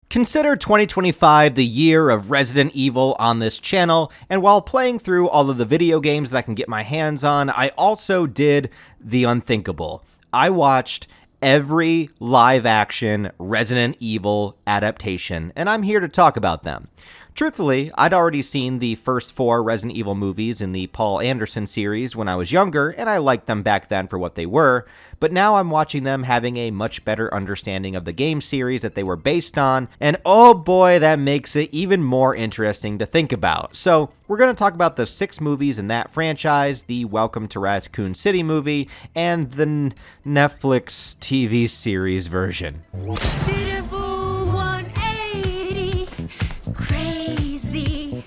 Consider 2025 the year of Resident Evil on this channel, and while playing through all of the video games that I can get my hands on, I also did the unthinkable. I watched every live-action Resident Evil adaptation, and I'm here to talk about them. Truthfully, I'd already seen the first 4 Resident Evil movies in the Paul Anderson series when I was younger, and I liked them back then for what they were, but now I'm watching them having a much better understanding of the game series that they were based on, and oh boy, that makes it even more interesting to think about. So, we're going to talk about the 6 movies in that franchise, the Welcome to Raccoon City movie, and the Netflix TV series version.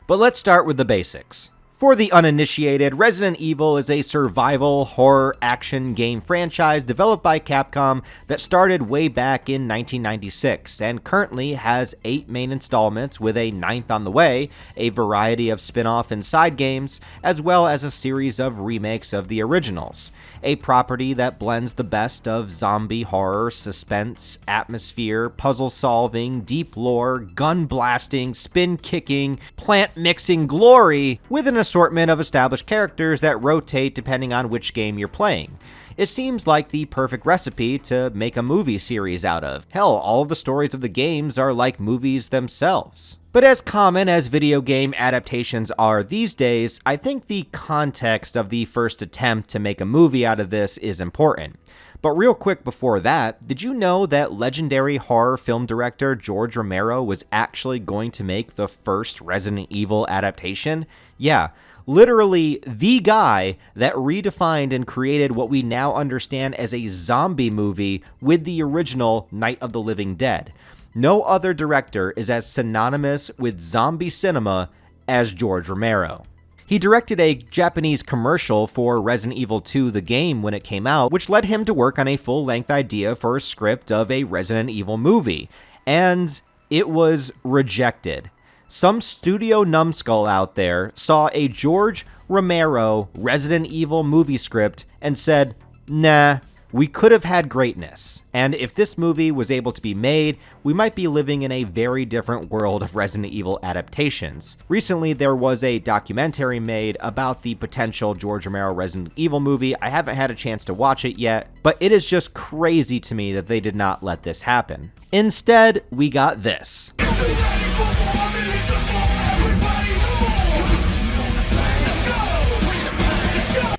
But let's start with the basics. For the uninitiated, Resident Evil is a survival horror action game franchise developed by Capcom that started way back in 1996 and currently has 8 main installments with a 9th on the way, a variety of spin-off and side games, as well as a series of remakes of the originals. A property that blends the best of zombie horror, suspense, atmosphere, puzzle solving, deep lore, gun blasting, spin kicking, plant mixing glory with an assortment of established characters that rotate depending on which game you're playing. It seems like the perfect recipe to make a movie series out of. Hell, all of the stories of the games are like movies themselves. But as common as video game adaptations are these days, I think the context of the first attempt to make a movie out of this is important. But real quick before that, did you know that legendary horror film director George Romero was actually going to make the first Resident Evil adaptation? Yeah, literally the guy that redefined and created what we now understand as a zombie movie with the original Night of the Living Dead. No other director is as synonymous with zombie cinema as George Romero. He directed a Japanese commercial for Resident Evil 2 the game when it came out, which led him to work on a full-length idea for a script of a Resident Evil movie, and it was rejected. Some studio numbskull out there saw a George Romero Resident Evil movie script and said, nah, we could have had greatness. And if this movie was able to be made, we might be living in a very different world of Resident Evil adaptations. Recently, there was a documentary made about the potential George Romero Resident Evil movie. I haven't had a chance to watch it yet, but it is just crazy to me that they did not let this happen. Instead, we got this.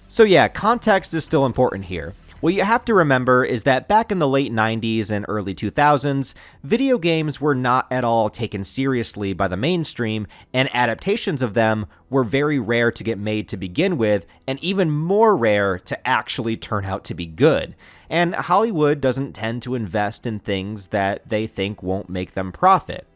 So yeah, context is still important here. What you have to remember is that back in the late 90s and early 2000s, video games were not at all taken seriously by the mainstream, and adaptations of them were very rare to get made to begin with, and even more rare to actually turn out to be good. And Hollywood doesn't tend to invest in things that they think won't make them profit.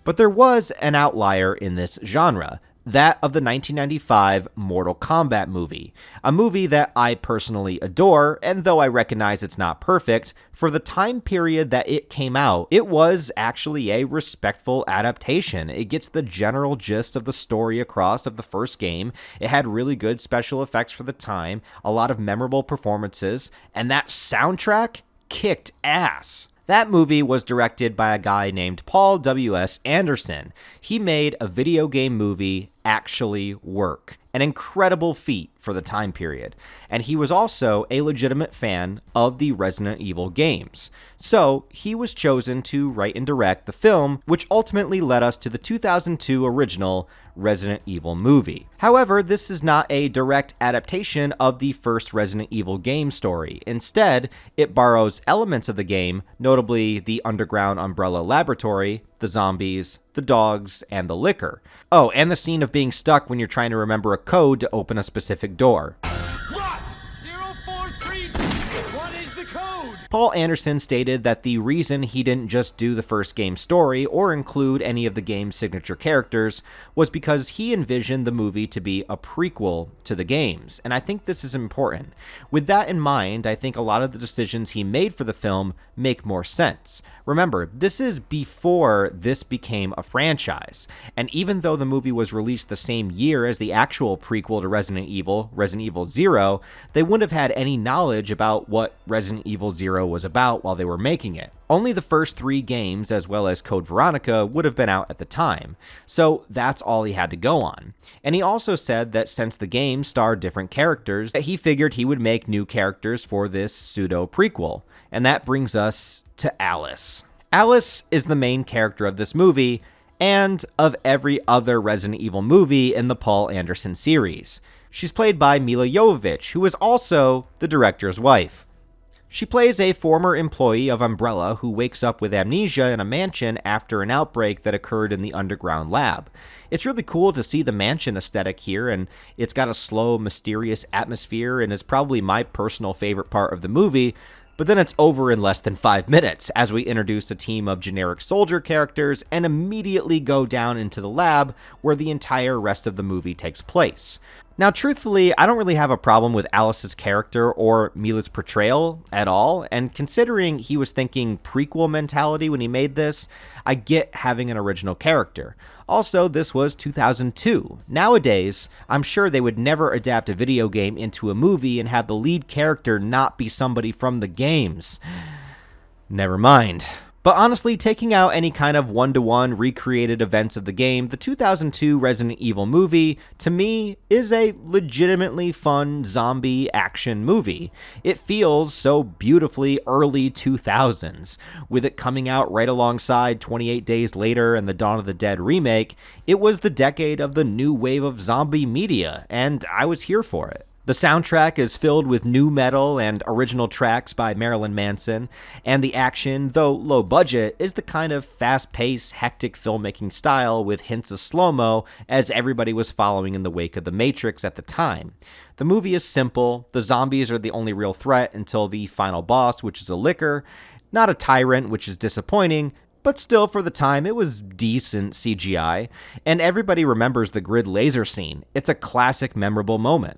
But there was an outlier in this genre, that of the 1995 Mortal Kombat movie, a movie that I personally adore, and though I recognize it's not perfect, for the time period that it came out, it was actually a respectful adaptation. It gets the general gist of the story across of the first game, it had really good special effects for the time, a lot of memorable performances, and that soundtrack kicked ass. That movie was directed by a guy named Paul W.S. Anderson. He made a video game movie actually work. An incredible feat for the time period. And he was also a legitimate fan of the Resident Evil games. So he was chosen to write and direct the film, which ultimately led us to the 2002 original Resident Evil movie. However, this is not a direct adaptation of the first Resident Evil game story. Instead, it borrows elements of the game, notably the underground Umbrella Laboratory, the zombies, the dogs, and the liquor. Oh, and the scene of being stuck when you're trying to remember a code to open a specific door. What? 043, what is the code? Paul Anderson stated that the reason he didn't just do the first game story or include any of the game's signature characters was because he envisioned the movie to be a prequel to the games, and I think this is important. With that in mind, I think a lot of the decisions he made for the film make more sense. Remember, this is before this became a franchise, and even though the movie was released the same year as the actual prequel to Resident Evil 0, they wouldn't have had any knowledge about what Resident Evil 0 F-Zero was about while they were making it. Only the first 3 games, as well as Code Veronica, would have been out at the time, so that's all he had to go on. And he also said that since the game starred different characters, that he figured he would make new characters for this pseudo-prequel. And that brings us to Alice. Alice is the main character of this movie, and of every other Resident Evil movie in the Paul Anderson series. She's played by Milla Jovovich, who is also the director's wife. She plays a former employee of Umbrella who wakes up with amnesia in a mansion after an outbreak that occurred in the underground lab. It's really cool to see the mansion aesthetic here, and it's got a slow, mysterious atmosphere and is probably my personal favorite part of the movie. But then it's over in less than 5 minutes as we introduce a team of generic soldier characters and immediately go down into the lab where the entire rest of the movie takes place. Now, truthfully, I don't really have a problem with Alice's character or Milla's portrayal at all, and considering he was thinking prequel mentality when he made this, I get having an original character. Also, this was 2002. Nowadays, I'm sure they would never adapt a video game into a movie and have the lead character not be somebody from the games. Never mind. But honestly, taking out any kind of one-to-one recreated events of the game, the 2002 Resident Evil movie, to me, is a legitimately fun zombie action movie. It feels so beautifully early 2000s. With it coming out right alongside 28 Days Later and the Dawn of the Dead remake, it was the decade of the new wave of zombie media, and I was here for it. The soundtrack is filled with nu metal and original tracks by Marilyn Manson, and the action, though low budget, is the kind of fast-paced, hectic filmmaking style with hints of slow-mo as everybody was following in the wake of The Matrix at the time. The movie is simple, the zombies are the only real threat until the final boss, which is a licker, not a tyrant, which is disappointing, but still for the time it was decent CGI, and everybody remembers the grid laser scene. It's a classic, memorable moment.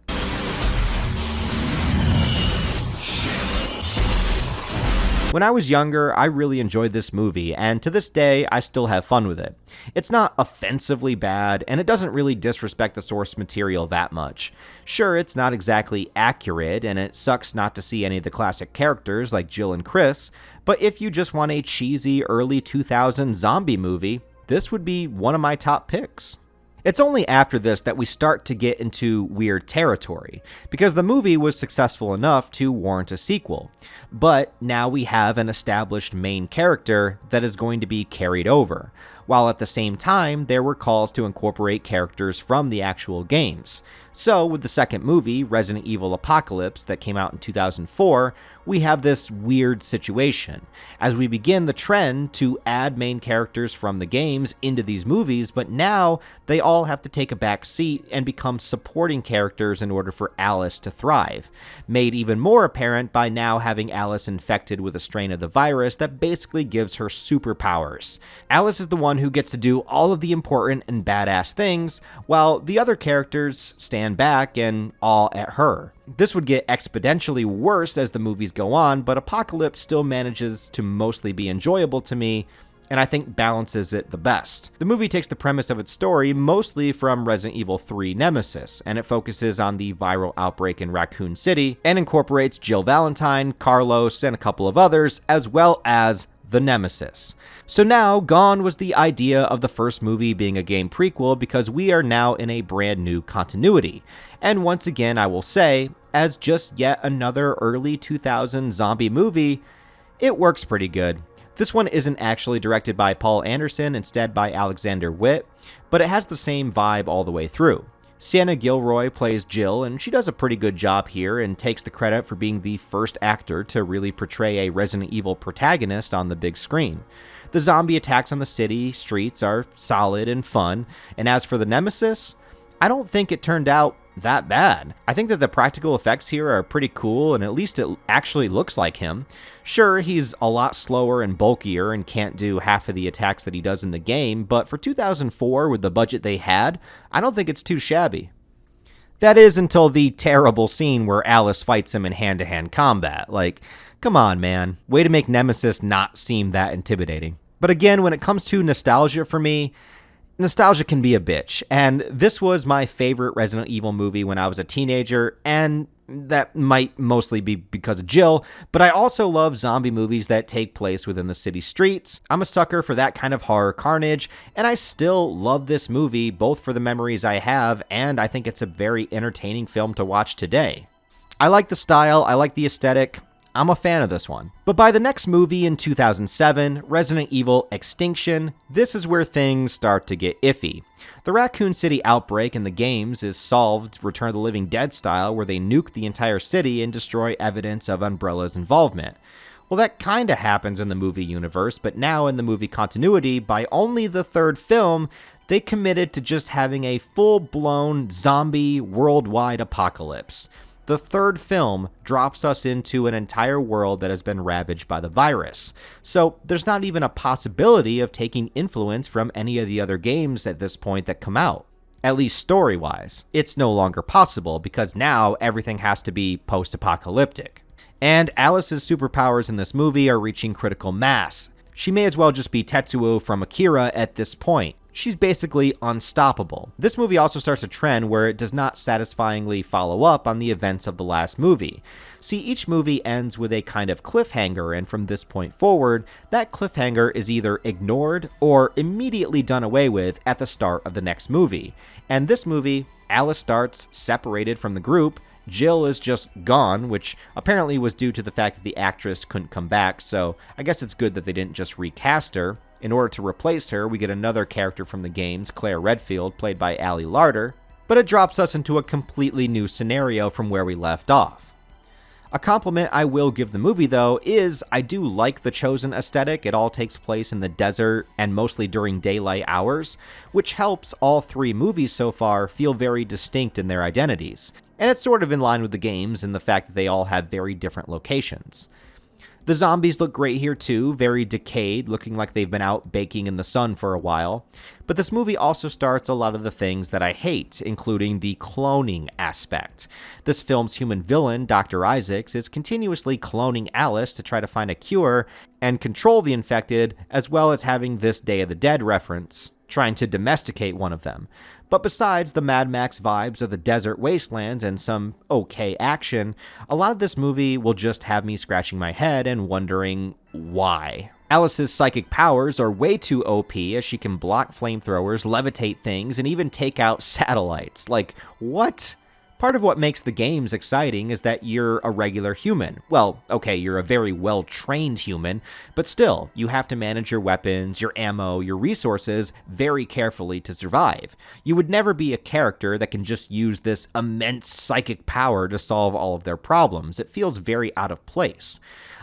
When I was younger, I really enjoyed this movie, and to this day, I still have fun with it. It's not offensively bad, and it doesn't really disrespect the source material that much. Sure, it's not exactly accurate, and it sucks not to see any of the classic characters like Jill and Chris, but if you just want a cheesy early 2000s zombie movie, this would be one of my top picks. It's only after this that we start to get into weird territory, because the movie was successful enough to warrant a sequel, but now we have an established main character that is going to be carried over, while at the same time there were calls to incorporate characters from the actual games. So with the second movie, Resident Evil Apocalypse, that came out in 2004, we have this weird situation, as we begin the trend to add main characters from the games into these movies, but now they all have to take a back seat and become supporting characters in order for Alice to thrive, made even more apparent by now having Alice infected with a strain of the virus that basically gives her superpowers. Alice is the one who gets to do all of the important and badass things, while the other characters stand back and awe at her. This would get exponentially worse as the movies go on, but Apocalypse still manages to mostly be enjoyable to me, and I think balances it the best. The movie takes the premise of its story mostly from Resident Evil 3 Nemesis, and it focuses on the viral outbreak in Raccoon City, and incorporates Jill Valentine, Carlos, and a couple of others, as well as the Nemesis. So now, gone was the idea of the first movie being a game prequel, because we are now in a brand new continuity. And once again, I will say, as just yet another early 2000s zombie movie, it works pretty good. This one isn't actually directed by Paul Anderson, instead by Alexander Witt, but it has the same vibe all the way through. Sienna Gilroy plays Jill, and she does a pretty good job here and takes the credit for being the first actor to really portray a Resident Evil protagonist on the big screen. The zombie attacks on the city streets are solid and fun, and as for the Nemesis, I don't think it turned out that bad. I think that the practical effects here are pretty cool, and at least it actually looks like him. Sure, he's a lot slower and bulkier and can't do half of the attacks that he does in the game, but for 2004, with the budget they had, I don't think it's too shabby. That is until the terrible scene where Alice fights him in hand-to-hand combat. Like, come on, man. Way to make Nemesis not seem that intimidating. But again, when it comes to nostalgia for me, Nostalgia can be a bitch, and this was my favorite Resident Evil movie when I was a teenager, and that might mostly be because of Jill, but I also love zombie movies that take place within the city streets. I'm a sucker for that kind of horror carnage, and I still love this movie, both for the memories I have, and I think it's a very entertaining film to watch today. I like the style, I like the aesthetic, I'm a fan of this one. But by the next movie in 2007, Resident Evil Extinction, this is where things start to get iffy. The Raccoon City outbreak in the games is solved Return of the Living Dead style, where they nuke the entire city and destroy evidence of Umbrella's involvement. Well, that kinda happens in the movie universe, but now in the movie continuity, by only the third film, they committed to just having a full-blown zombie worldwide apocalypse. The third film drops us into an entire world that has been ravaged by the virus. So there's not even a possibility of taking influence from any of the other games at this point that come out. At least story-wise. It's no longer possible because now everything has to be post-apocalyptic. And Alice's superpowers in this movie are reaching critical mass. She may as well just be Tetsuo from Akira at this point. She's basically unstoppable. This movie also starts a trend where it does not satisfyingly follow up on the events of the last movie. See, each movie ends with a kind of cliffhanger, and from this point forward, that cliffhanger is either ignored or immediately done away with at the start of the next movie. And this movie, Alice starts separated from the group. Jill is just gone, which apparently was due to the fact that the actress couldn't come back, so I guess it's good that they didn't just recast her. In order to replace her, we get another character from the games, Claire Redfield, played by Ali Larter, but it drops us into a completely new scenario from where we left off. A compliment I will give the movie, though, is I do like the chosen aesthetic. It all takes place in the desert and mostly during daylight hours, which helps all three movies so far feel very distinct in their identities. And it's sort of in line with the games in the fact that they all have very different locations. The zombies look great here too, very decayed, looking like they've been out baking in the sun for a while. But this movie also starts a lot of the things that I hate, including the cloning aspect. This film's human villain, Dr. Isaacs, is continuously cloning Alice to try to find a cure and control the infected, as well as having this Day of the Dead reference, trying to domesticate one of them. But besides the Mad Max vibes of the desert wastelands and some okay action, a lot of this movie will just have me scratching my head and wondering why. Alice's psychic powers are way too OP, as she can block flamethrowers, levitate things, and even take out satellites. Like, what? Part of what makes the games exciting is that you're a regular human. Well, okay, you're a very well-trained human, but still, you have to manage your weapons, your ammo, your resources very carefully to survive. You would never be a character that can just use this immense psychic power to solve all of their problems. It feels very out of place.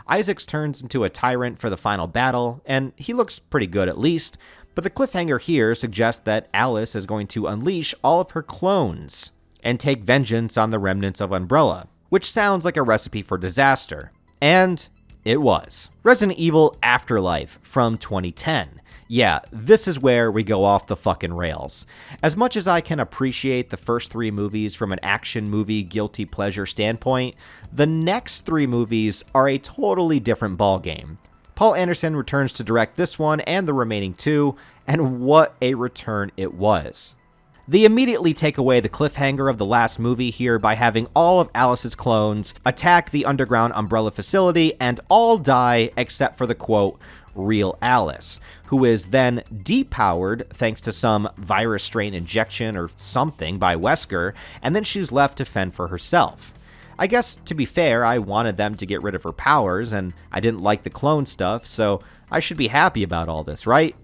Isaacs turns into a tyrant for the final battle, and he looks pretty good at least, but the cliffhanger here suggests that Alice is going to unleash all of her clones and take vengeance on the remnants of Umbrella, which sounds like a recipe for disaster. And it was. Resident Evil Afterlife from 2010. Yeah, this is where we go off the fucking rails. As much as I can appreciate the first three movies from an action movie guilty pleasure standpoint, the next three movies are a totally different ballgame. Paul Anderson returns to direct this one and the remaining two, and what a return it was. They immediately take away the cliffhanger of the last movie here by having all of Alice's clones attack the underground Umbrella facility and all die except for the quote, real Alice, who is then depowered thanks to some virus strain injection or something by Wesker, and then she's left to fend for herself. I guess, to be fair, I wanted them to get rid of her powers, and I didn't like the clone stuff, so I should be happy about all this, right?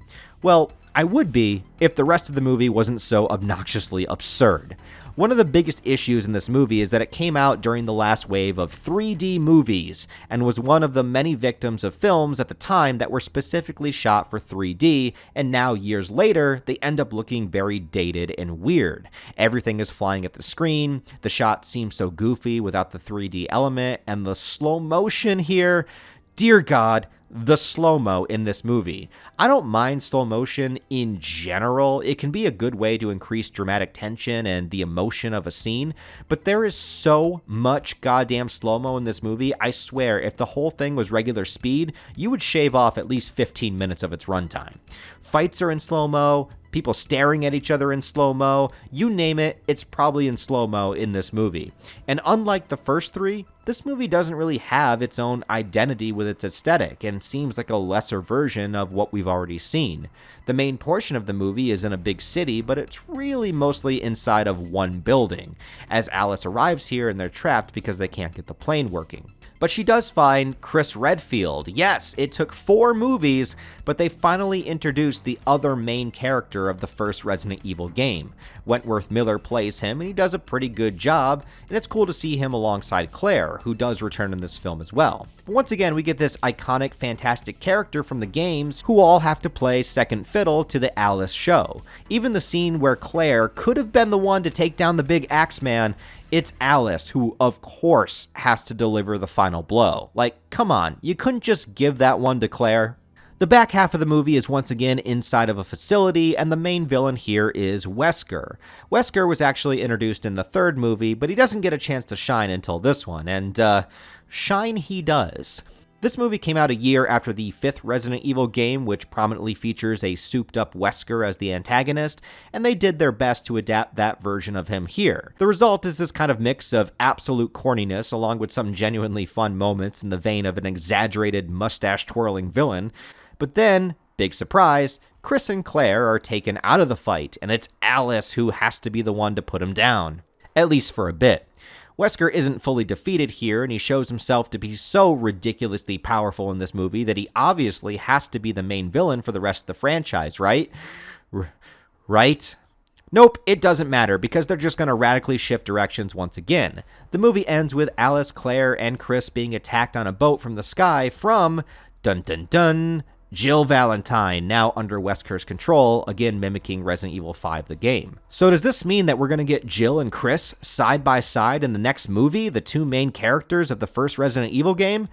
Well, I would be if the rest of the movie wasn't so obnoxiously absurd. One of the biggest issues in this movie is that it came out during the last wave of 3D movies and was one of the many victims of films at the time that were specifically shot for 3D, and now years later, they end up looking very dated and weird. Everything is flying at the screen, the shots seem so goofy without the 3D element, and the slow motion here, dear God, the slow-mo in this movie. I don't mind slow motion in general. It can be a good way to increase dramatic tension and the emotion of a scene, but there is so much goddamn slow-mo in this movie. I swear, if the whole thing was regular speed, you would shave off at least 15 minutes of its runtime. Fights are in slow-mo, people staring at each other in slow-mo. You name it, it's probably in slow-mo in this movie. And unlike the first three, this movie doesn't really have its own identity with its aesthetic and seems like a lesser version of what we've already seen. The main portion of the movie is in a big city, but it's really mostly inside of one building, as Alice arrives here and they're trapped because they can't get the plane working. But she does find Chris Redfield. Yes, it took 4 movies, but they finally introduced the other main character of the first Resident Evil game. Wentworth Miller plays him, and he does a pretty good job, and it's cool to see him alongside Claire, who does return in this film as well. But once again, we get this iconic, fantastic character from the games who all have to play second fiddle to the Alice show. Even the scene where Claire could have been the one to take down the big Axeman, it's Alice who, of course, has to deliver the final blow. Like, come on, you couldn't just give that one to Claire? The back half of the movie is once again inside of a facility, and the main villain here is Wesker. Wesker was actually introduced in the third movie, but he doesn't get a chance to shine until this one, and shine he does. This movie came out a year after the 5th Resident Evil game, which prominently features a souped-up Wesker as the antagonist, and they did their best to adapt that version of him here. The result is this kind of mix of absolute corniness along with some genuinely fun moments in the vein of an exaggerated mustache-twirling villain. But then, big surprise, Chris and Claire are taken out of the fight, and it's Alice who has to be the one to put him down. At least for a bit. Wesker isn't fully defeated here, and he shows himself to be so ridiculously powerful in this movie that he obviously has to be the main villain for the rest of the franchise, right? Right? Nope, it doesn't matter, because they're just going to radically shift directions once again. The movie ends with Alice, Claire, and Chris being attacked on a boat from the sky from, dun dun dun, Jill Valentine, now under Wesker's control, again mimicking Resident Evil 5 the game. So does this mean that we're going to get Jill and Chris side by side in the next movie, the 2 main characters of the first Resident Evil game?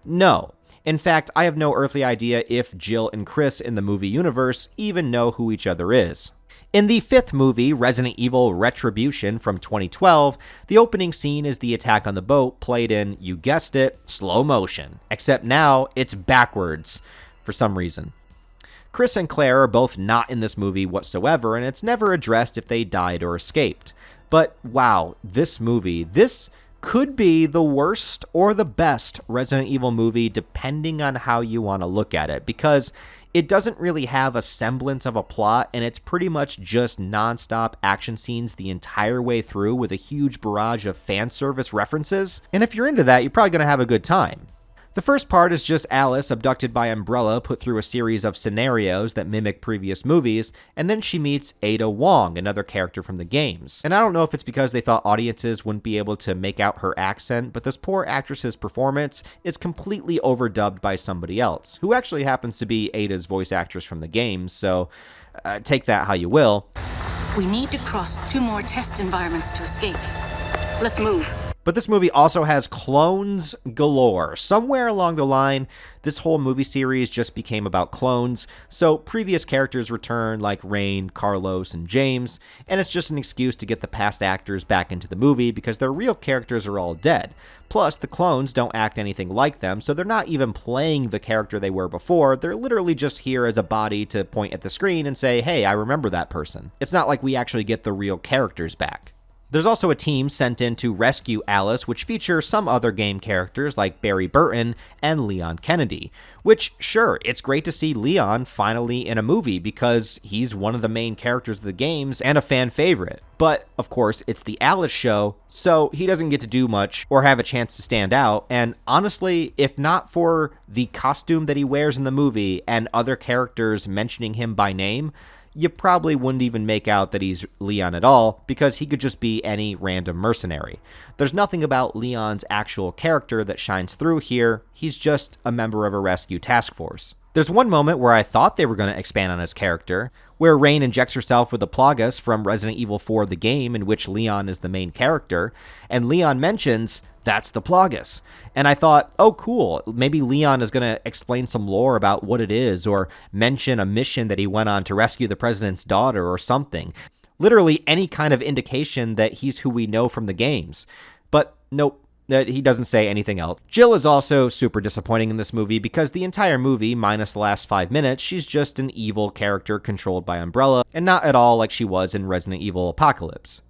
No. In fact, I have no earthly idea if Jill and Chris in the movie universe even know who each other is. In the 5th movie, Resident Evil Retribution from 2012, the opening scene is the attack on the boat played in, you guessed it, slow motion. Except now, it's backwards. For some reason. Chris and Claire are both not in this movie whatsoever, and it's never addressed if they died or escaped. But wow, this movie, this could be the worst or the best Resident Evil movie depending on how you want to look at it, because it doesn't really have a semblance of a plot, and it's pretty much just non-stop action scenes the entire way through with a huge barrage of fan service references. And if you're into that, you're probably going to have a good time. The first part is just Alice, abducted by Umbrella, put through a series of scenarios that mimic previous movies, and then she meets Ada Wong, another character from the games. And I don't know if it's because they thought audiences wouldn't be able to make out her accent, but this poor actress's performance is completely overdubbed by somebody else, who actually happens to be Ada's voice actress from the games, so take that how you will. We need to cross 2 more test environments to escape. Let's move. But this movie also has clones galore. Somewhere along the line, this whole movie series just became about clones, so previous characters return like Rain, Carlos, and James, and it's just an excuse to get the past actors back into the movie because their real characters are all dead. Plus, the clones don't act anything like them, so they're not even playing the character they were before. They're literally just here as a body to point at the screen and say, hey, I remember that person. It's not like we actually get the real characters back. There's also a team sent in to rescue Alice, which features some other game characters like Barry Burton and Leon Kennedy. Which, sure, it's great to see Leon finally in a movie because he's one of the main characters of the games and a fan favorite. But, of course, it's the Alice show, so he doesn't get to do much or have a chance to stand out. And honestly, if not for the costume that he wears in the movie and other characters mentioning him by name, you probably wouldn't even make out that he's Leon at all, because he could just be any random mercenary. There's nothing about Leon's actual character that shines through here. He's just a member of a rescue task force. There's one moment where I thought they were going to expand on his character, where Rain injects herself with the Plagas from Resident Evil 4 the game, in which Leon is the main character, and Leon mentions, that's the Plagas. And I thought, oh cool, maybe Leon is going to explain some lore about what it is, or mention a mission that he went on to rescue the president's daughter or something. Literally any kind of indication that he's who we know from the games. But nope, He doesn't say anything else. Jill is also super disappointing in this movie because the entire movie, minus the last 5 minutes, she's just an evil character controlled by Umbrella, and not at all like she was in Resident Evil Apocalypse.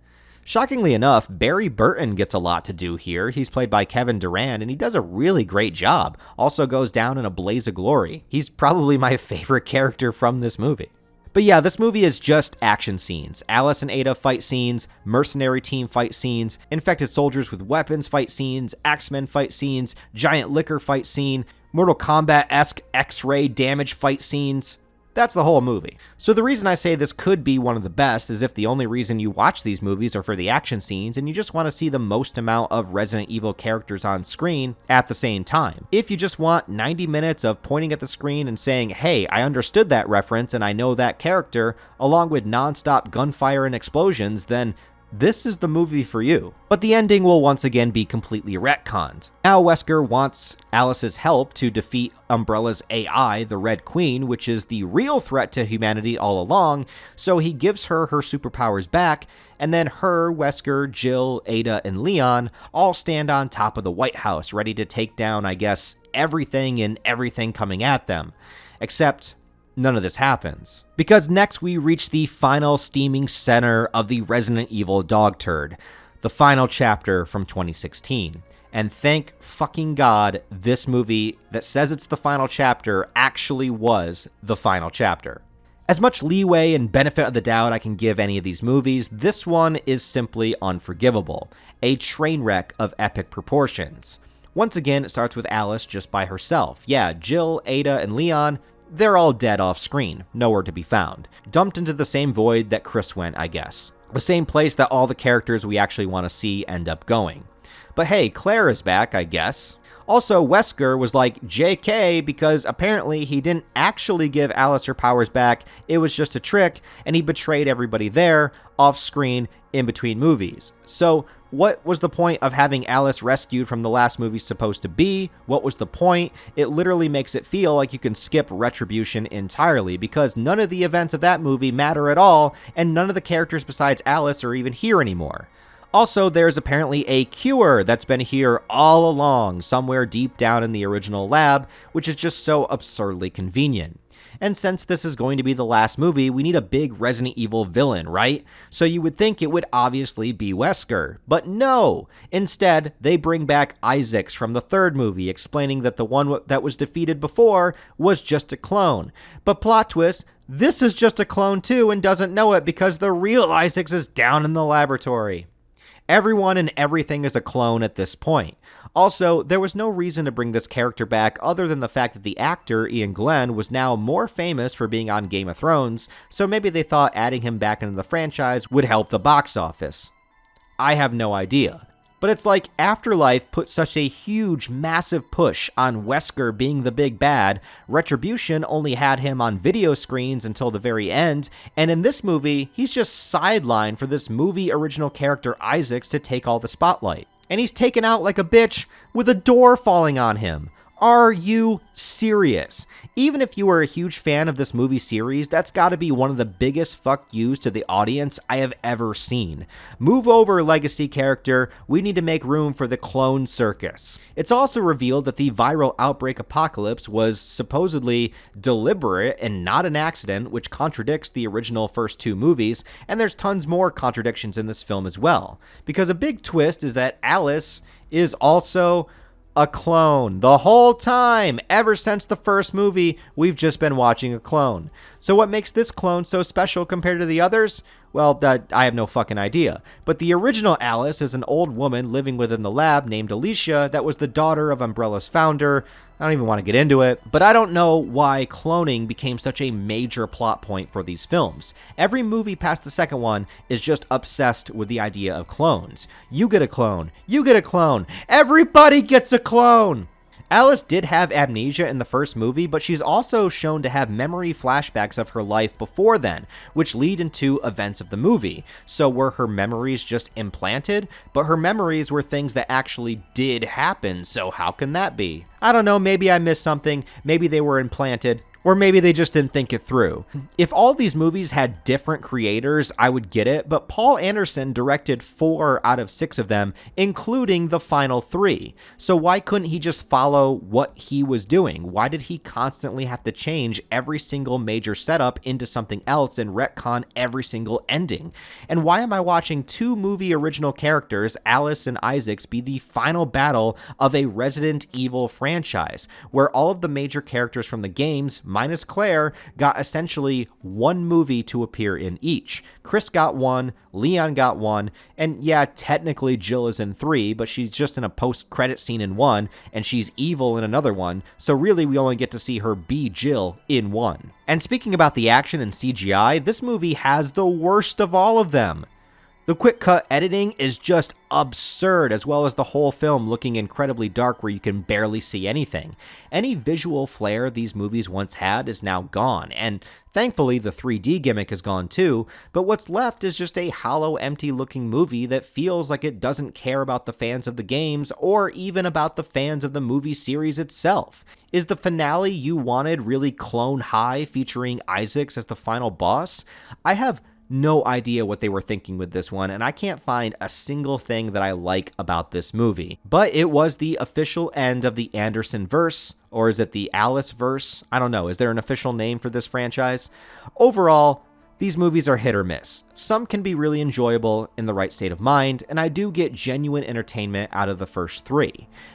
Shockingly enough, Barry Burton gets a lot to do here. He's played by Kevin Durand, and he does a really great job. Also goes down in a blaze of glory. He's probably my favorite character from this movie. But yeah, this movie is just action scenes. Alice and Ada fight scenes, mercenary team fight scenes, infected soldiers with weapons fight scenes, Axemen fight scenes, giant liquor fight scene, Mortal Kombat-esque X-ray damage fight scenes. That's the whole movie. So the reason I say this could be one of the best is if the only reason you watch these movies are for the action scenes and you just want to see the most amount of Resident Evil characters on screen at the same time. If you just want 90 minutes of pointing at the screen and saying, hey, I understood that reference and I know that character, along with non-stop gunfire and explosions, then this is the movie for you. But the ending will once again be completely retconned. Now Wesker wants Alice's help to defeat Umbrella's AI, the Red Queen, which is the real threat to humanity all along, so he gives her her superpowers back, and then her, Wesker, Jill, Ada, and Leon all stand on top of the White House, ready to take down, I guess, everything and everything coming at them. Except none of this happens. Because next we reach the final steaming center of the Resident Evil dog turd, the final chapter from 2016. And thank fucking God this movie that says it's the final chapter actually was the final chapter. As much leeway and benefit of the doubt I can give any of these movies, this one is simply unforgivable. A train wreck of epic proportions. Once again, it starts with Alice just by herself. Yeah, Jill, Ada, and Leon, they're all dead off screen, nowhere to be found. Dumped into the same void that Chris went, I guess. The same place that all the characters we actually want to see end up going. But hey, Claire is back, I guess. Also, Wesker was like JK because apparently he didn't actually give Alice her powers back, it was just a trick, and he betrayed everybody there, off screen, in between movies. So, what was the point of having Alice rescued from the last movie supposed to be? What was the point? It literally makes it feel like you can skip Retribution entirely because none of the events of that movie matter at all, and none of the characters besides Alice are even here anymore. Also, there's apparently a cure that's been here all along, somewhere deep down in the original lab, which is just so absurdly convenient. And since this is going to be the last movie, we need a big Resident Evil villain, right? So you would think it would obviously be Wesker. But no! Instead, they bring back Isaacs from the third movie, explaining that the one that was defeated before was just a clone. But plot twist, this is just a clone too and doesn't know it because the real Isaacs is down in the laboratory. Everyone and everything is a clone at this point. Also, there was no reason to bring this character back other than the fact that the actor, Ian Glenn, was now more famous for being on Game of Thrones, so maybe they thought adding him back into the franchise would help the box office. I have no idea. But it's like Afterlife put such a huge, massive push on Wesker being the big bad, Retribution only had him on video screens until the very end, and in this movie, he's just sidelined for this movie original character Isaacs to take all the spotlight. And he's taken out like a bitch with a door falling on him. Are you serious? Even if you were a huge fan of this movie series, that's gotta be one of the biggest fuck yous to the audience I have ever seen. Move over, legacy character. We need to make room for the clone circus. It's also revealed that the viral outbreak apocalypse was supposedly deliberate and not an accident, which contradicts the original first two movies, and there's tons more contradictions in this film as well. Because a big twist is that Alice is also a clone. The whole time, ever since the first movie, we've just been watching a clone. So what makes this clone so special compared to the others? Well, I have no fucking idea. But the original Alice is an old woman living within the lab named Alicia that was the daughter of Umbrella's founder. I don't even want to get into it, but I don't know why cloning became such a major plot point for these films. Every movie past the second one is just obsessed with the idea of clones. You get a clone. You get a clone. Everybody gets a clone! Alice did have amnesia in the first movie, but she's also shown to have memory flashbacks of her life before then, which lead into events of the movie. So were her memories just implanted? But her memories were things that actually did happen, so how can that be? I don't know, maybe I missed something, maybe they were implanted. Or maybe they just didn't think it through. If all these movies had different creators, I would get it, but Paul Anderson directed 4 out of 6 of them, including the final 3. So why couldn't he just follow what he was doing? Why did he constantly have to change every single major setup into something else and retcon every single ending? And why am I watching 2 movie original characters, Alice and Isaacs, be the final battle of a Resident Evil franchise, where all of the major characters from the games, minus Claire, got essentially 1 movie to appear in each? Chris got 1, Leon got 1, and yeah, technically Jill is in 3, but she's just in a post-credit scene in 1, and she's evil in another one, so really we only get to see her be Jill in 1. And speaking about the action and CGI, this movie has the worst of all of them. The quick cut editing is just absurd, as well as the whole film looking incredibly dark where you can barely see anything. Any visual flair these movies once had is now gone, and thankfully the 3D gimmick is gone too, but what's left is just a hollow, empty looking movie that feels like it doesn't care about the fans of the games or even about the fans of the movie series itself. Is the finale you wanted really Clone High featuring Isaacs as the final boss? I have no idea what they were thinking with this one, and I can't find a single thing that I like about this movie. But it was the official end of the Anderson verse, or is it the Alice verse? I don't know. Is there an official name for this franchise? Overall, these movies are hit or miss. Some can be really enjoyable in the right state of mind, and I do get genuine entertainment out of the first 3.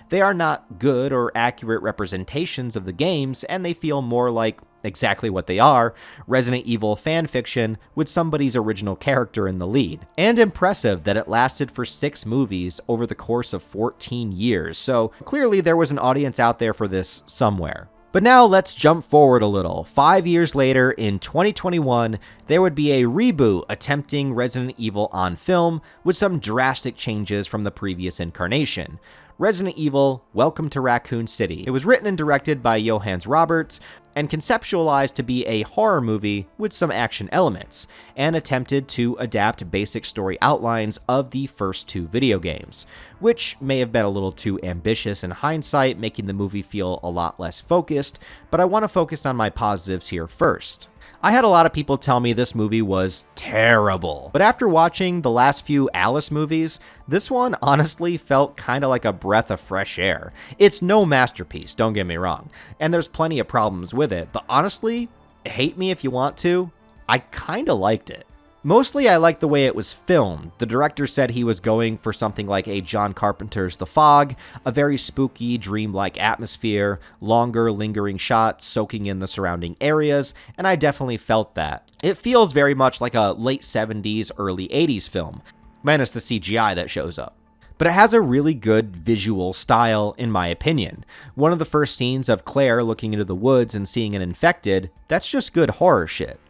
They are not good or accurate representations of the games, and they feel more like exactly what they are, Resident Evil fanfiction with somebody's original character in the lead. And impressive that it lasted for 6 movies over the course of 14 years, so clearly there was an audience out there for this somewhere. But now let's jump forward a little. 5 years later, in 2021, there would be a reboot attempting Resident Evil on film with some drastic changes from the previous incarnation. Resident Evil: Welcome to Raccoon City. It was written and directed by Johannes Roberts and conceptualized to be a horror movie with some action elements, and attempted to adapt basic story outlines of the first 2 video games, which may have been a little too ambitious in hindsight, making the movie feel a lot less focused, but I want to focus on my positives here first. I had a lot of people tell me this movie was terrible, but after watching the last few Alice movies, this one honestly felt kind of like a breath of fresh air. It's no masterpiece, don't get me wrong, and there's plenty of problems with it, but honestly, hate me if you want to, I kind of liked it. Mostly I liked the way it was filmed. The director said he was going for something like a John Carpenter's The Fog, a very spooky, dreamlike atmosphere, longer, lingering shots soaking in the surrounding areas, and I definitely felt that. It feels very much like a late 70s, early 80s film, minus the CGI that shows up. But it has a really good visual style, in my opinion. One of the first scenes of Claire looking into the woods and seeing an infected, that's just good horror shit.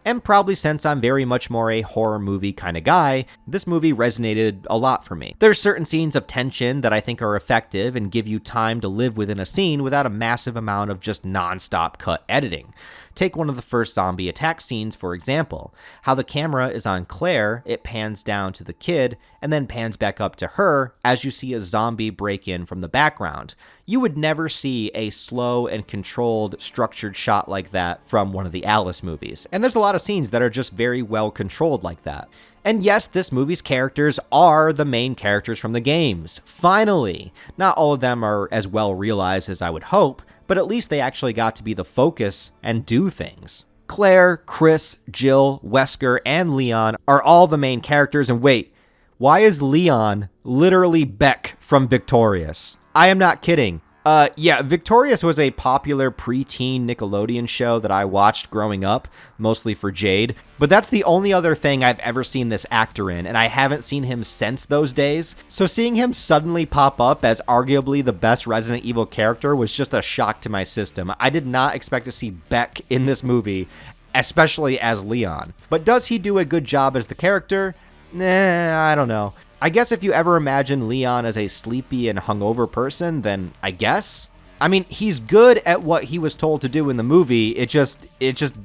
And probably since I'm very much more a horror movie kind of guy, this movie resonated a lot for me. There's certain scenes of tension that I think are effective and give you time to live within a scene without a massive amount of just non-stop cut editing. Take one of the first zombie attack scenes, for example. How the camera is on Claire, it pans down to the kid, and then pans back up to her as you see a zombie break in from the background. You would never see a slow and controlled, structured shot like that from one of the Alice movies. And there's a lot of scenes that are just very well controlled like that. And yes, this movie's characters are the main characters from the games. Finally! Not all of them are as well realized as I would hope, but at least they actually got to be the focus and do things. Claire, Chris, Jill, Wesker, and Leon are all the main characters, and wait, why is Leon literally Beck from Victorious? I am not kidding. Yeah, Victorious was a popular preteen Nickelodeon show that I watched growing up, mostly for Jade, but that's the only other thing I've ever seen this actor in, and I haven't seen him since those days, so seeing him suddenly pop up as arguably the best Resident Evil character was just a shock to my system. I did not expect to see Beck in this movie, especially as Leon. But does he do a good job as the character? Nah, I don't know. I guess if you ever imagine Leon as a sleepy and hungover person, then I guess. I mean, he's good at what he was told to do in the movie, it just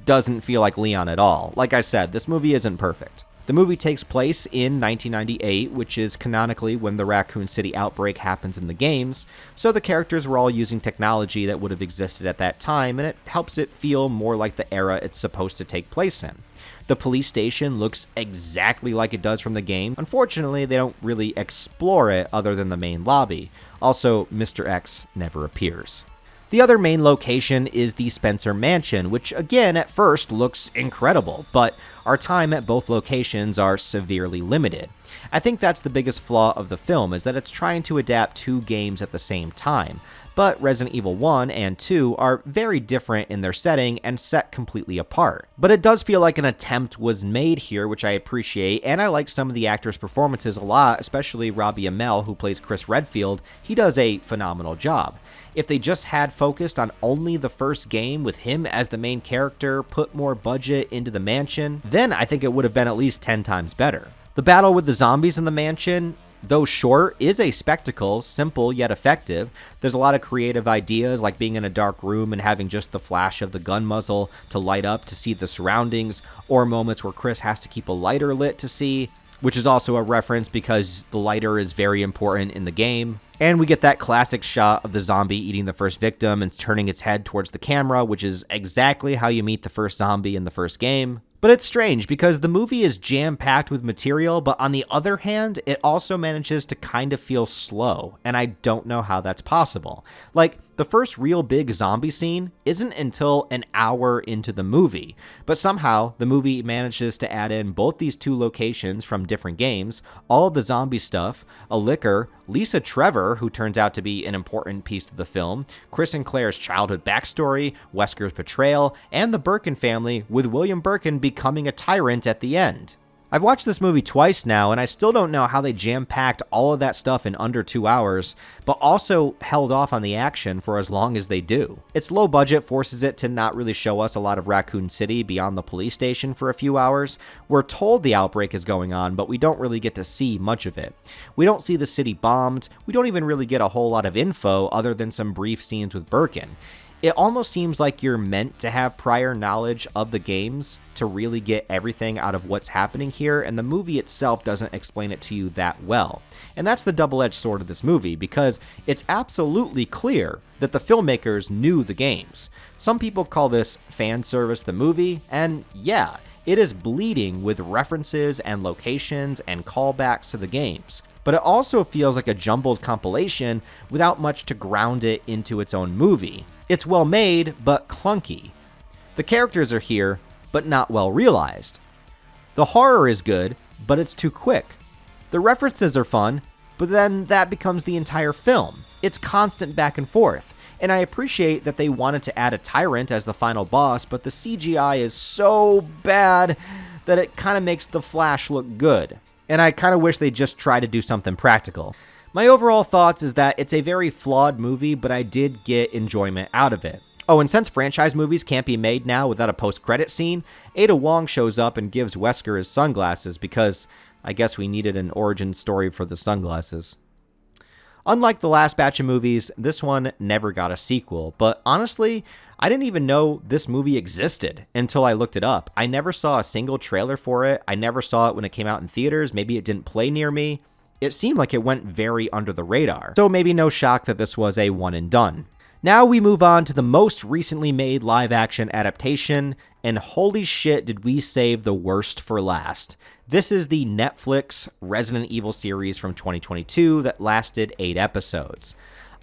doesn't feel like Leon at all. Like I said, this movie isn't perfect. The movie takes place in 1998, which is canonically when the Raccoon City outbreak happens in the games, so the characters were all using technology that would have existed at that time, and it helps it feel more like the era it's supposed to take place in. The police station looks exactly like it does from the game. Unfortunately, they don't really explore it other than the main lobby. Also, Mr. X never appears. The other main location is the Spencer Mansion, which again at first looks incredible, but our time at both locations are severely limited. I think that's the biggest flaw of the film, is that it's trying to adapt two games at the same time. But Resident Evil 1 and 2 are very different in their setting and set completely apart. But it does feel like an attempt was made here, which I appreciate, and I like some of the actors' performances a lot, especially Robbie Amell, who plays Chris Redfield. He does a phenomenal job. If they just had focused on only the first game with him as the main character, put more budget into the mansion, then I think it would have been at least 10 times better. The battle with the zombies in the mansion, though short, is a spectacle, simple yet effective. There's a lot of creative ideas, like being in a dark room and having just the flash of the gun muzzle to light up to see the surroundings, or moments where Chris has to keep a lighter lit to see, which is also a reference because the lighter is very important in the game. And we get that classic shot of the zombie eating the first victim and turning its head towards the camera, which is exactly how you meet the first zombie in the first game. But it's strange because the movie is jam-packed with material, but on the other hand, it also manages to kind of feel slow, and I don't know how that's possible. Like, the first real big zombie scene isn't until an hour into the movie, but somehow the movie manages to add in both these two locations from different games, all of the zombie stuff, a liquor, Lisa Trevor, who turns out to be an important piece to the film, Chris and Claire's childhood backstory, Wesker's betrayal, and the Birkin family, with William Birkin becoming a tyrant at the end. I've watched this movie twice now, and I still don't know how they jam-packed all of that stuff in under 2 hours, but also held off on the action for as long as they do. Its low budget forces it to not really show us a lot of Raccoon City beyond the police station for a few hours. We're told the outbreak is going on, but we don't really get to see much of it. We don't see the city bombed, we don't even really get a whole lot of info other than some brief scenes with Birkin. It almost seems like you're meant to have prior knowledge of the games to really get everything out of what's happening here, and the movie itself doesn't explain it to you that well. And that's the double-edged sword of this movie, because it's absolutely clear that the filmmakers knew the games. Some people call this fan service the movie, and yeah, it is bleeding with references and locations and callbacks to the games. But it also feels like a jumbled compilation without much to ground it into its own movie. It's well made, but clunky. The characters are here, but not well realized. The horror is good, but it's too quick. The references are fun, but then that becomes the entire film. It's constant back and forth, and I appreciate that they wanted to add a tyrant as the final boss, but the CGI is so bad that it kind of makes the Flash look good. And I kind of wish they just tried to do something practical. My overall thoughts is that it's a very flawed movie, but I did get enjoyment out of it. Oh, and since franchise movies can't be made now without a post-credit scene, Ada Wong shows up and gives Wesker his sunglasses because I guess we needed an origin story for the sunglasses. Unlike the last batch of movies, this one never got a sequel, but honestly, I didn't even know this movie existed until I looked it up. I never saw a single trailer for it. I never saw it when it came out in theaters. Maybe it didn't play near me. It seemed like it went very under the radar, so maybe no shock that this was a one and done. Now we move on to the most recently made live-action adaptation, and holy shit did we save the worst for last. This is the Netflix Resident Evil series from 2022 that lasted 8 episodes.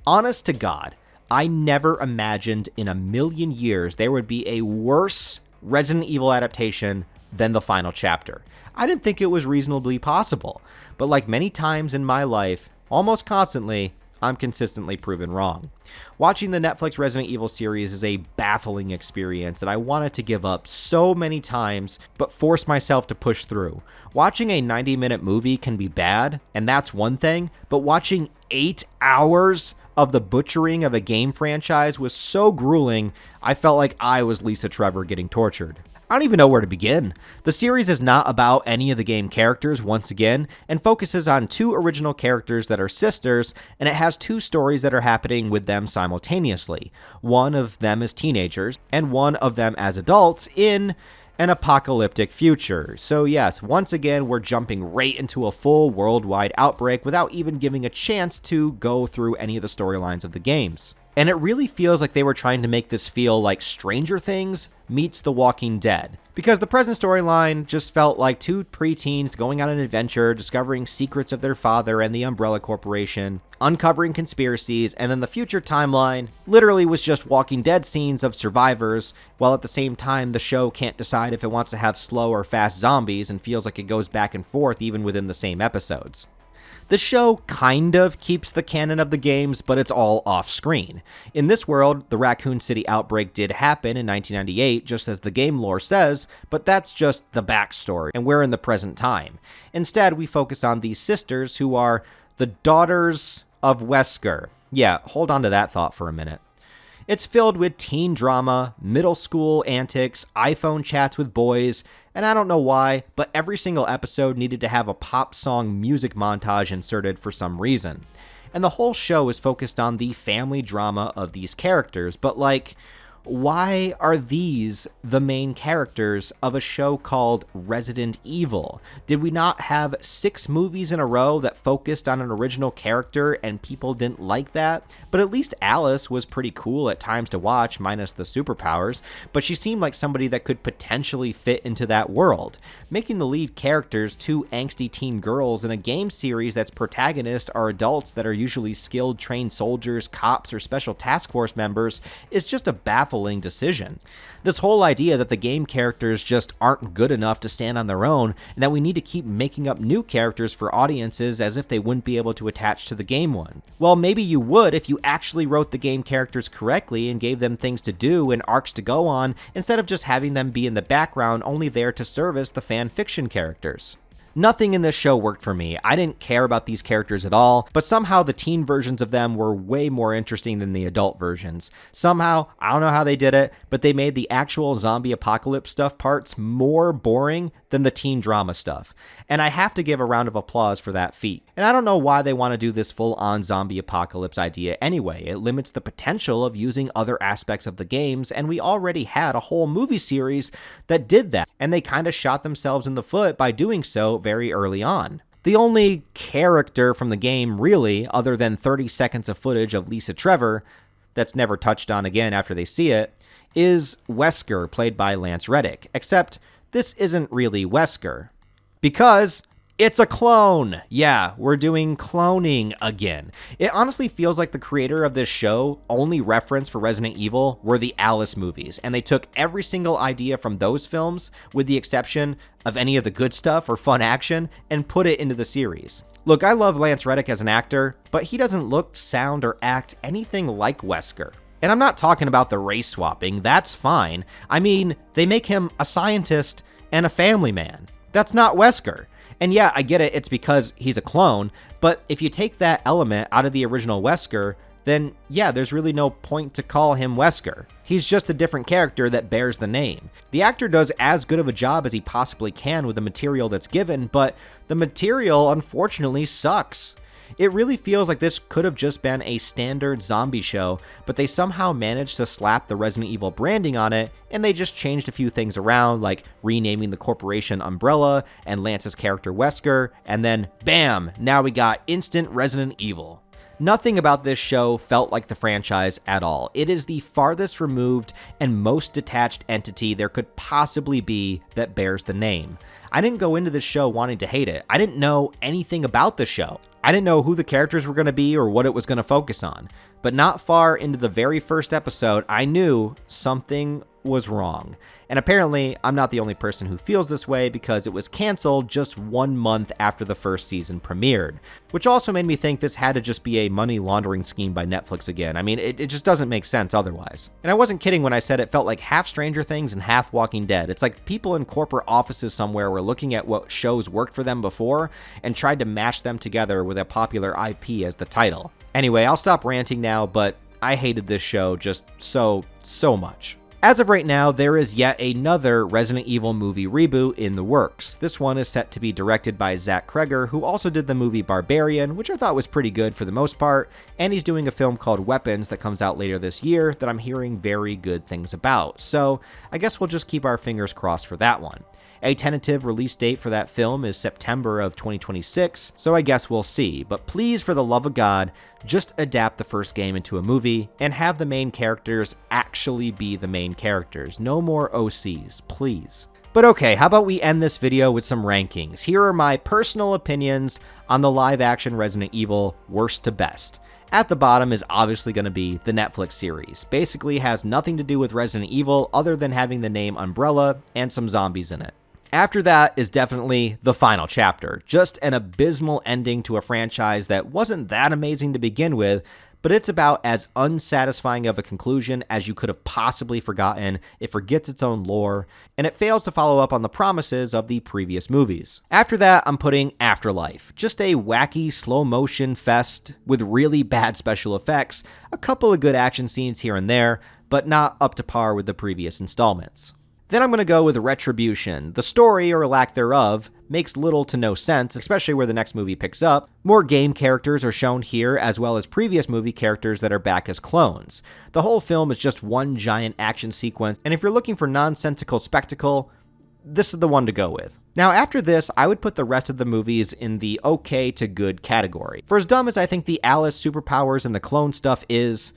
Honest to God, I never imagined in a million years there would be a worse Resident Evil adaptation than the final chapter. I didn't think it was reasonably possible, but like many times in my life, almost constantly, I'm consistently proven wrong. Watching the Netflix Resident Evil series is a baffling experience, and I wanted to give up so many times, but forced myself to push through. Watching a 90-minute movie can be bad, and that's one thing, but watching 8 hours of the butchering of a game franchise was so grueling, I felt like I was Lisa Trevor getting tortured. I don't even know where to begin. The series is not about any of the game characters once again, and focuses on 2 original characters that are sisters, and it has 2 stories that are happening with them simultaneously. One of them as teenagers, and one of them as adults in an apocalyptic future. So yes, once again, we're jumping right into a full worldwide outbreak without even giving a chance to go through any of the storylines of the games. And it really feels like they were trying to make this feel like Stranger Things meets The Walking Dead. Because the present storyline just felt like two preteens going on an adventure, discovering secrets of their father and the Umbrella Corporation, uncovering conspiracies, and then the future timeline literally was just Walking Dead scenes of survivors, while at the same time the show can't decide if it wants to have slow or fast zombies and feels like it goes back and forth even within the same episodes. The show kind of keeps the canon of the games, but it's all off-screen. In this world, the Raccoon City outbreak did happen in 1998, just as the game lore says, but that's just the backstory, and we're in the present time. Instead, we focus on these sisters who are the daughters of Wesker. Yeah, hold on to that thought for a minute. It's filled with teen drama, middle school antics, iPhone chats with boys, and I don't know why, but every single episode needed to have a pop song music montage inserted for some reason. And the whole show is focused on the family drama of these characters, but like, why are these the main characters of a show called Resident Evil? Did we not have 6 movies in a row that focused on an original character and people didn't like that? But at least Alice was pretty cool at times to watch, minus the superpowers, but she seemed like somebody that could potentially fit into that world. Making the lead characters 2 angsty teen girls in a game series that's protagonists are adults that are usually skilled trained soldiers, cops, or special task force members is just a baffling decision. This whole idea that the game characters just aren't good enough to stand on their own, and that we need to keep making up new characters for audiences as if they wouldn't be able to attach to the game one. Well, maybe you would if you actually wrote the game characters correctly and gave them things to do and arcs to go on, instead of just having them be in the background only there to service the fan fiction characters. Nothing in this show worked for me. I didn't care about these characters at all, but somehow the teen versions of them were way more interesting than the adult versions. Somehow, I don't know how they did it, but they made the actual zombie apocalypse stuff parts more boring than the teen drama stuff. And I have to give a round of applause for that feat. And I don't know why they want to do this full-on zombie apocalypse idea anyway. It limits the potential of using other aspects of the games, and we already had a whole movie series that did that, and they kind of shot themselves in the foot by doing so very early on. The only character from the game, really, other than 30 seconds of footage of Lisa Trevor, that's never touched on again after they see it, is Wesker, played by Lance Reddick. Except, this isn't really Wesker. Because it's a clone. Yeah, we're doing cloning again. It honestly feels like the creator of this show only reference for Resident Evil were the Alice movies, and they took every single idea from those films, with the exception of any of the good stuff or fun action, and put it into the series. Look, I love Lance Reddick as an actor, but he doesn't look, sound, or act anything like Wesker. And I'm not talking about the race swapping, that's fine. I mean, they make him a scientist and a family man. That's not Wesker. And yeah, I get it, it's because he's a clone, but if you take that element out of the original Wesker, then yeah, there's really no point to call him Wesker. He's just a different character that bears the name. The actor does as good of a job as he possibly can with the material that's given, but the material unfortunately sucks. It really feels like this could have just been a standard zombie show, but they somehow managed to slap the Resident Evil branding on it, and they just changed a few things around, like renaming the corporation Umbrella and Lance's character Wesker, and then bam, now we got instant Resident Evil. Nothing about this show felt like the franchise at all. It is the farthest removed and most detached entity there could possibly be that bears the name. I didn't go into this show wanting to hate it. I didn't know anything about the show. I didn't know who the characters were going to be or what it was going to focus on. But not far into the very first episode, I knew something was wrong. And apparently, I'm not the only person who feels this way because it was canceled just 1 month after the first season premiered, which also made me think this had to just be a money laundering scheme by Netflix again. I mean, it just doesn't make sense otherwise. And I wasn't kidding when I said it felt like half Stranger Things and half Walking Dead. It's like people in corporate offices somewhere were looking at what shows worked for them before and tried to mash them together with a popular IP as the title. Anyway, I'll stop ranting now, but I hated this show just so much. As of right now, there is yet another Resident Evil movie reboot in the works. This one is set to be directed by Zach Kreger, who also did the movie Barbarian, which I thought was pretty good for the most part, and he's doing a film called Weapons that comes out later this year that I'm hearing very good things about. So I guess we'll just keep our fingers crossed for that one. A tentative release date for that film is September of 2026, so I guess we'll see. But please, for the love of God, just adapt the first game into a movie and have the main characters actually be the main characters. No more OCs, please. But okay, how about we end this video with some rankings? Here are my personal opinions on the live-action Resident Evil worst to best. At the bottom is obviously going to be the Netflix series. Basically has nothing to do with Resident Evil other than having the name Umbrella and some zombies in it. After that is definitely the final chapter, just an abysmal ending to a franchise that wasn't that amazing to begin with, but it's about as unsatisfying of a conclusion as you could have possibly forgotten. It forgets its own lore, and it fails to follow up on the promises of the previous movies. After that, I'm putting Afterlife, just a wacky slow motion fest with really bad special effects, a couple of good action scenes here and there, but not up to par with the previous installments. Then I'm going to go with Retribution. The story, or lack thereof, makes little to no sense, especially where the next movie picks up. More game characters are shown here, as well as previous movie characters that are back as clones. The whole film is just one giant action sequence, and if you're looking for nonsensical spectacle, this is the one to go with. Now, after this, I would put the rest of the movies in the okay to good category. For as dumb as I think the Alice superpowers and the clone stuff is,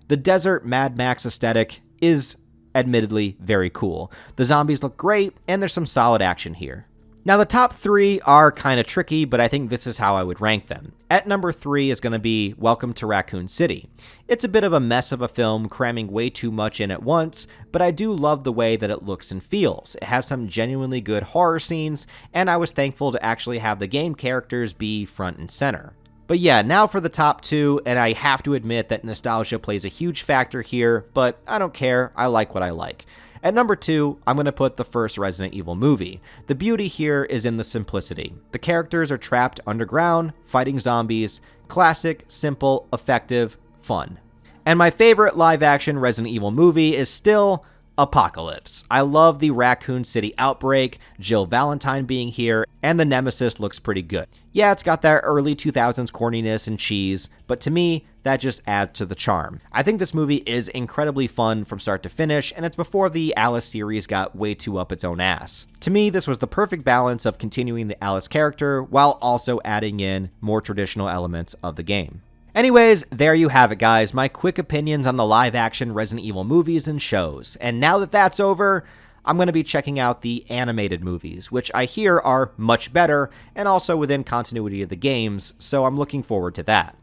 the desert Mad Max aesthetic is admittedly very cool. The zombies look great, and there's some solid action here. Now, the top three are kind of tricky, but I think this is how I would rank them. At number 3 is going to be Welcome to Raccoon City. It's a bit of a mess of a film, cramming way too much in at once, but I do love the way that it looks and feels. It has some genuinely good horror scenes, and I was thankful to actually have the game characters be front and center. But yeah, now for the top 2, and I have to admit that nostalgia plays a huge factor here, but I don't care, I like what I like. At number 2, I'm going to put the first Resident Evil movie. The beauty here is in the simplicity. The characters are trapped underground, fighting zombies, classic, simple, effective, fun. And my favorite live-action Resident Evil movie is still Apocalypse. I love the Raccoon City outbreak, Jill Valentine being here, and the Nemesis looks pretty good. Yeah, it's got that early 2000s corniness and cheese, but to me, that just adds to the charm. I think this movie is incredibly fun from start to finish, and it's before the Alice series got way too up its own ass. To me, this was the perfect balance of continuing the Alice character while also adding in more traditional elements of the game. Anyways, there you have it, guys, my quick opinions on the live-action Resident Evil movies and shows. And now that that's over, I'm going to be checking out the animated movies, which I hear are much better and also within continuity of the games, so I'm looking forward to that.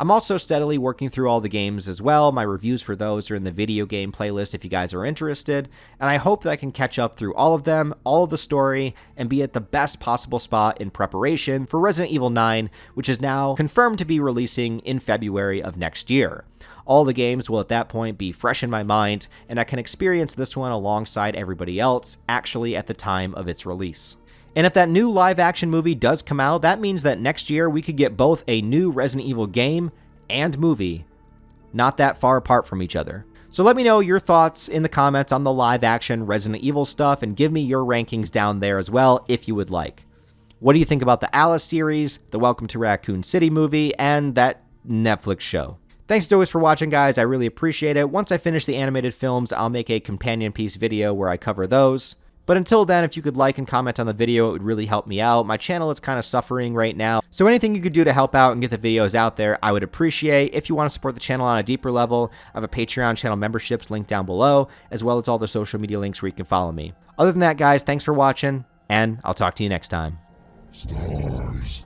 I'm also steadily working through all the games as well. My reviews for those are in the video game playlist if you guys are interested, and I hope that I can catch up through all of them, all of the story, and be at the best possible spot in preparation for Resident Evil 9, which is now confirmed to be releasing in February of next year. All the games will at that point be fresh in my mind, and I can experience this one alongside everybody else, actually at the time of its release. And if that new live-action movie does come out, that means that next year we could get both a new Resident Evil game and movie, not that far apart from each other. So let me know your thoughts in the comments on the live-action Resident Evil stuff, and give me your rankings down there as well if you would like. What do you think about the Alice series, the Welcome to Raccoon City movie, and that Netflix show? Thanks as always for watching, guys. I really appreciate it. Once I finish the animated films, I'll make a companion piece video where I cover those. But until then, if you could like and comment on the video, it would really help me out. My channel is kind of suffering right now, so anything you could do to help out and get the videos out there, I would appreciate. If you want to support the channel on a deeper level, I have a Patreon channel memberships linked down below, as well as all the social media links where you can follow me. Other than that, guys, thanks for watching, and I'll talk to you next time. Stars.